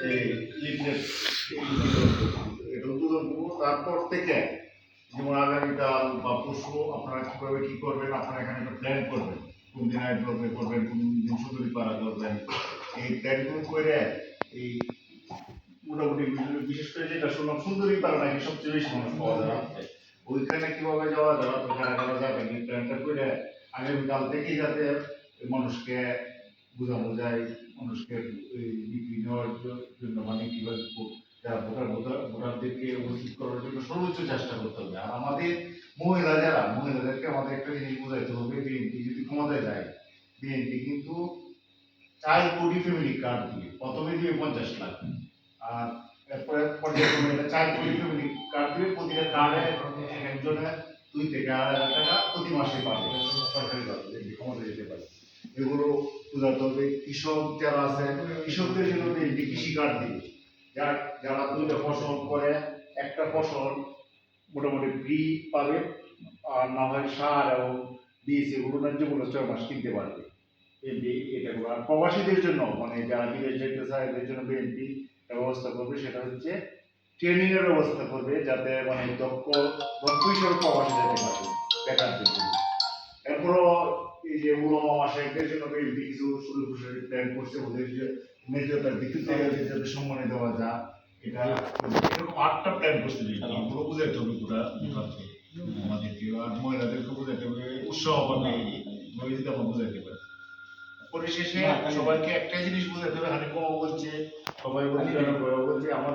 এই লিফলেট এটা উদ্বোধন করবো। তারপর থেকে যেমন আগামীকাল বা পরশু আপনারা কীভাবে কী করবেন, আপনারা এখানে একটা প্ল্যান করবেন, কোন দিন আইন করবেন, কোন দিন সুন্দরী পাড়া করবেন, এই প্ল্যানগুলো করে এই মোটামুটি বিশেষ করে যেটা শুনলাম সুন্দরী পাড়া নাকি সবচেয়ে বেশি মানুষ পাওয়া যাচ্ছে, ওইখানে কিভাবে যাওয়া যাওয়া তো কারা কারা যাবেন এই প্ল্যানটা করে আগামীকাল থেকেই যাতে মানুষকে বোঝানো যায়, মানুষকে বিক্রি নেওয়ার জন্য মানে কিভাবে যারা ভোটারদেরকে উপস্থিত করার জন্য সর্বোচ্চ চেষ্টা করতে হবে। আর আমাদের মহিলাদেরকে আমাদের একটা জিনিস বোঝাইতে হবে, বিএনপি যদি ক্ষমতায় যায়, বিএনপি কিন্তু 4 কোটি ফ্যামিলি কার্ড দিবে, প্রথমে দিবে 50 লাখ, আর এরপরে পর্যায়ক্রমে এটা 4 কোটি ফ্যামিলি কার্ড দিবে, প্রতিটা কার্ডে একজনে 2 থেকে 2,500 টাকা প্রতি মাসে পাবে সরকারি ভাবে ক্ষমতা যেতে পারে। এগুলো বোঝাতে হবে। কৃষক যারা আছে, কৃষকদের জন্য বিএনপি কৃষি কার্ড দিবে, যারা 2টা ফসল করে একটা ফসল মোটামুটি ফ্রি পাবে, আর না হয় সার এবং বীজ এগুলো ন্যায্য মূল্যে 6 মাস কিনতে পারবে। বিএনপি এটা করবে। আর প্রবাসীদের জন্য মানে যারা বিদেশ যেতে চায় এদের জন্য বিএনপি ব্যবস্থা করবে, সেটা হচ্ছে ট্রেনিং এর ব্যবস্থা করবে, যাতে মানে দক্ষ হিসেবে প্রবাসী যেতে পারবে বেকারদের জন্য। এরপরও এই যে উলামা মাশায়েখদের জন্য বিএনপি কিছু সুযোগ প্ল্যান করছে, ওদের যে ন্যায্যতার ভিত্তিতে যাতে সম্মানে দেওয়া যায়, এটা এরকম 8টা প্ল্যান করছে বিএনপি। এগুলো বুঝাইতে হবে পুরা বিভাগকে, আমাদেরকে আর মহিলাদেরকে বুঝাইতে হবে, উৎসাহ পাবে যদি আমরা বুঝাইতে পারি। পরিশেষে সবাইকে একটাই জিনিস বুঝাইতে হবে, হানিফ মামা বলছে, সবাই বলছে, বলছে আমাদের